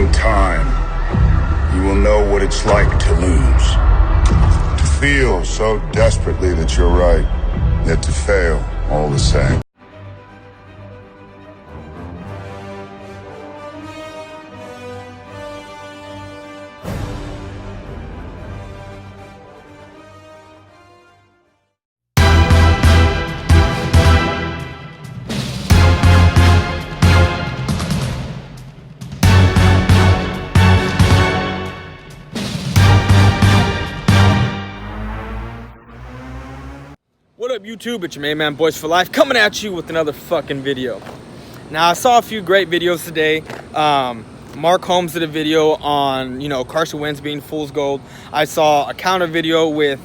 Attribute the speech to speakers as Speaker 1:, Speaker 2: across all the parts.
Speaker 1: In time, you will know what it's like to lose. To feel so desperately that you're right, yet to fail all the same.
Speaker 2: What up, YouTube? It's your main man, Boys for Life, coming at you with another fucking video. Now, I saw a few great videos today. Mark Holmes did a video on, Carson Wentz being fool's gold. I saw a counter video with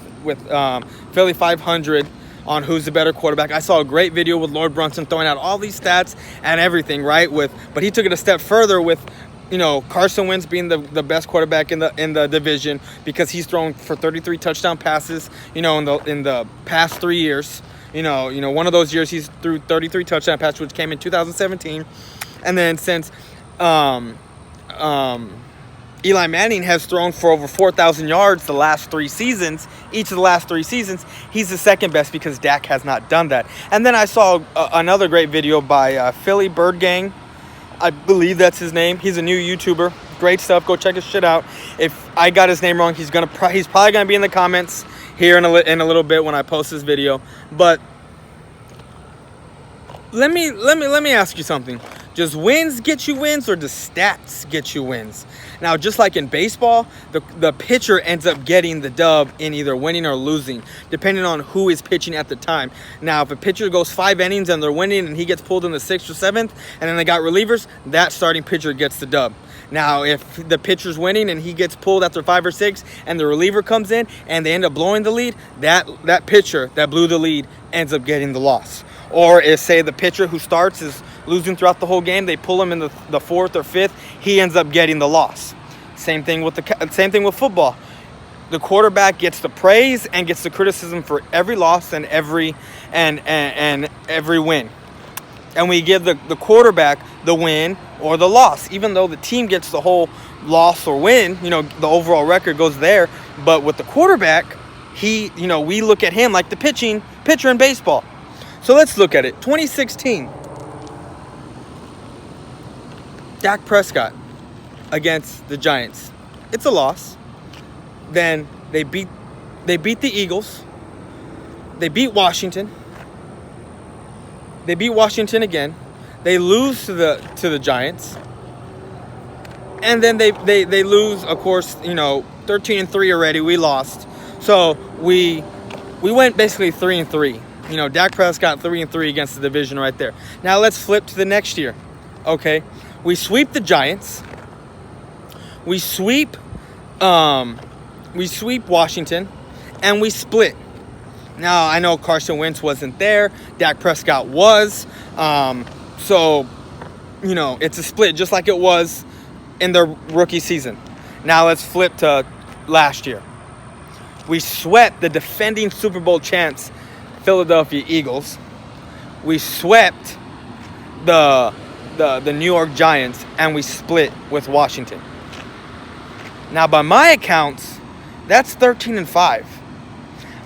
Speaker 2: Philly 500 on who's the better quarterback. I saw a great video with Lord Brunson throwing out all these stats and everything, right? But he took it a step further with, Carson Wentz being the best quarterback in the division because he's thrown for 33 touchdown passes, in the past 3 years. One of those years he's threw 33 touchdown passes, which came in 2017. And then since Eli Manning has thrown for over 4,000 yards the last 3 seasons, each of the last 3 seasons, he's the second best because Dak has not done that. And then I saw another great video by Philly Bird Gang. I believe that's his name. He's a new YouTuber. Great stuff. Go check his shit out. If I got his name wrong, he's probably gonna be in the comments here in a little bit when I post this video. But let me ask you something. Does wins get you wins, or does stats get you wins? Now, just like in baseball, the pitcher ends up getting the dub in either winning or losing, depending on who is pitching at the time. Now, if a pitcher goes 5 innings and they're winning and he gets pulled in the 6th or 7th, and then they got relievers, that starting pitcher gets the dub. Now, if the pitcher's winning and he gets pulled after 5 or 6 and the reliever comes in and they end up blowing the lead, that pitcher that blew the lead ends up getting the loss. Or if, say, the pitcher who starts is losing throughout the whole game, they pull him in the 4th or 5th, he ends up getting the loss. Same thing with football. The quarterback gets the praise and gets the criticism for every loss and every win. And we give the quarterback the win or the loss, even though the team gets the whole loss or win. The overall record goes there. But with the quarterback, we look at him like the pitcher in baseball. So let's look at it. 2016. Dak Prescott against the Giants. It's a loss. Then they beat the Eagles. They beat Washington. They beat Washington again. They lose to the Giants. And then they lose, of course, 13-3 already. We lost. So we went basically 3-3. Dak Prescott 3-3 against the division right there. Now let's flip to the next year. Okay. We sweep the Giants. We sweep Washington, and we split. Now, I know Carson Wentz wasn't there. Dak Prescott was. So, it's a split just like it was in their rookie season. Now, let's flip to last year. We swept the defending Super Bowl champs, Philadelphia Eagles. We swept the New York Giants, and we split with Washington. Now, by my accounts, that's 13-5.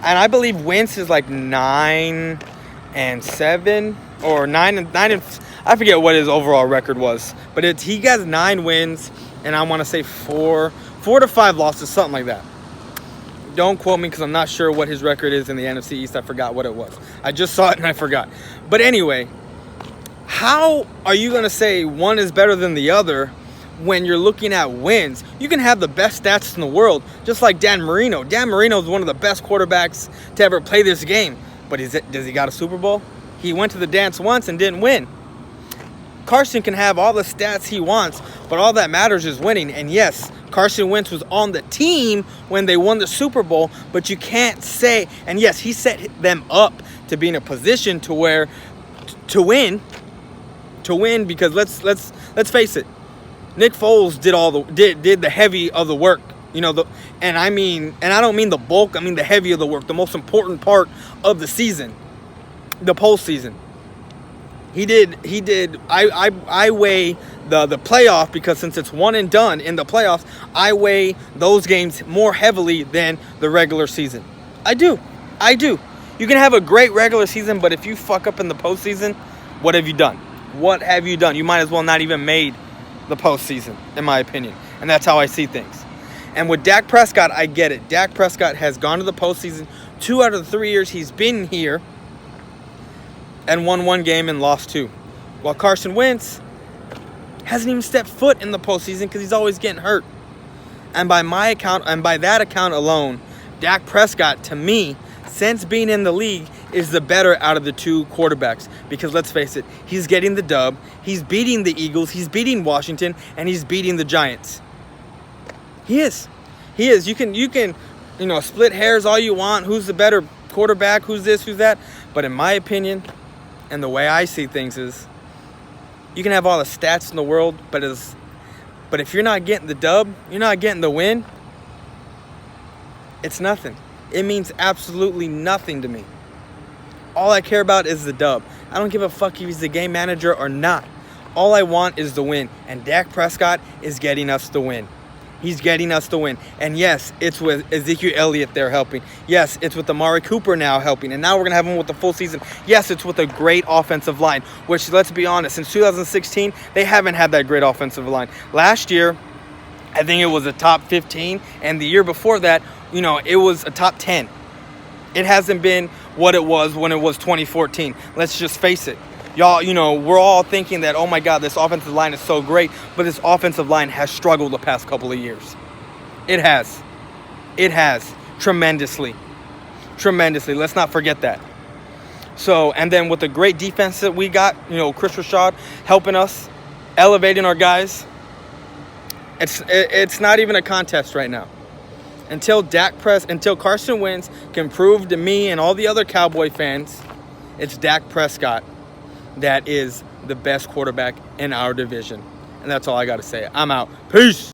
Speaker 2: And I believe Wentz is like 9-7 or 9 and I forget what his overall record was, but he has 9 wins and I want to say 4 to 5 losses, something like that. Don't quote me because I'm not sure what his record is in the NFC East. I forgot what it was. I just saw it and I forgot. But anyway, how are you going to say one is better than the other when you're looking at wins? You can have the best stats in the world, just like Dan Marino. Dan Marino is one of the best quarterbacks to ever play this game. But does he got a Super Bowl? He went to the dance once and didn't win. Carson can have all the stats he wants, but all that matters is winning. And yes, Carson Wentz was on the team when they won the Super Bowl, but you can't say, and yes, he set them up to be in a position to win because let's face it, Nick Foles did the heavy of the work, and I don't mean the bulk, I mean the heavy of the work, the most important part of the season, the postseason. He did. I weigh the playoff, because since it's one and done in the playoffs, I weigh those games more heavily than the regular season. I do. You can have a great regular season, but if you fuck up in the postseason, what have you done? What have you done? You might as well not even made the postseason, in my opinion. And that's how I see things. And with Dak Prescott, I get it. Dak Prescott has gone to the postseason 2 out of the 3 years he's been here and won 1 game and lost 2. While Carson Wentz hasn't even stepped foot in the postseason because he's always getting hurt. And by my account, and by that account alone, Dak Prescott, to me, since being in the league, is the better out of the 2 quarterbacks. Because let's face it, he's getting the dub. He's beating the Eagles. He's beating Washington. And he's beating the Giants. He is. You can split hairs all you want. Who's the better quarterback? Who's this? Who's that? But in my opinion, and the way I see things is, you can have all the stats in the world, but if you're not getting the dub, you're not getting the win, it's nothing. It means absolutely nothing to me. All I care about is the dub. I don't give a fuck if he's the game manager or not. All I want is the win. And Dak Prescott is getting us the win. He's getting us the win. And yes, it's with Ezekiel Elliott there helping. Yes, it's with Amari Cooper now helping. And now we're going to have him with the full season. Yes, it's with a great offensive line, which, let's be honest, since 2016, they haven't had that great offensive line. Last year, I think it was a top 15. And the year before that, it was a top 10. It hasn't been what it was when it was 2014. Let's just face it. Y'all, we're all thinking that, oh my God, this offensive line is so great, but this offensive line has struggled the past couple of years. It has. Tremendously. Let's not forget that. So, and then with the great defense that we got, Chris Rashad helping us, elevating our guys, it's not even a contest right now. Until Carson Wentz can prove to me and all the other Cowboy fans, it's Dak Prescott that is the best quarterback in our division. And that's all I got to say. I'm out. Peace.